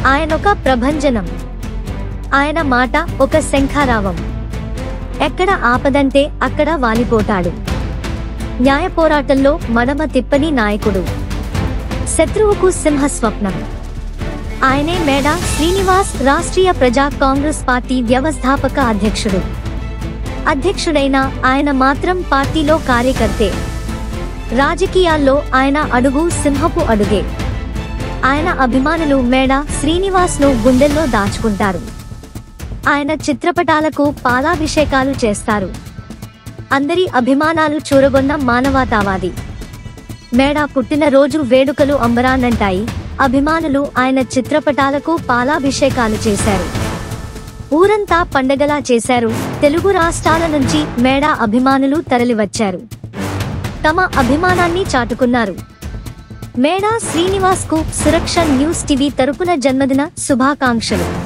ఆయనొక ప్రభంజనం. ఆయన మాట ఒక శంఖారావం. ఎక్కడ ఆపదంటే అక్కడ వాలిపోతాడు. న్యాయ పోరాటంలో మడమ తిప్పని నాయకుడు. శత్రువుకు సింహస్వప్నం. ఆయనే మేడా శ్రీనివాస్, రాష్ట్రీయ ప్రజా కాంగ్రెస్ పార్టీ వ్యవస్థాపక అధ్యక్షుడు. అధ్యక్షుడైన ఆయన మాత్రం పార్టీలో కార్యకర్తే. రాజకీయాల్లో ఆయన అడుగు సింహపు అడుగే. ఆయన అభిమానులు మేడా శ్రీనివాస్ ను గుండెల్లో దాచుకుంటారు. ఆయన చిత్రపటాలకు పాలాభిషేకాలు చేస్తారు. అందరి అభిమానాలు చూరగొన్న మానవతావాది. మేడా పుట్టినరోజు వేడుకలు అంబరాన్నంటాయి. అభిమానులు ఆయన చిత్రపటాలకు పాలాభిషేకాలు చేశారు. ఊరంతా పండగలా చేశారు. తెలుగు రాష్ట్రాల నుంచి మేడా అభిమానులు తరలివచ్చారు. తమ అభిమానాన్ని చాటుకున్నారు. మేడా శ్రీనివాస్ కు సురక్ష న్యూస్ టీవీ తరపున జన్మదిన శుభాకాంక్షలు.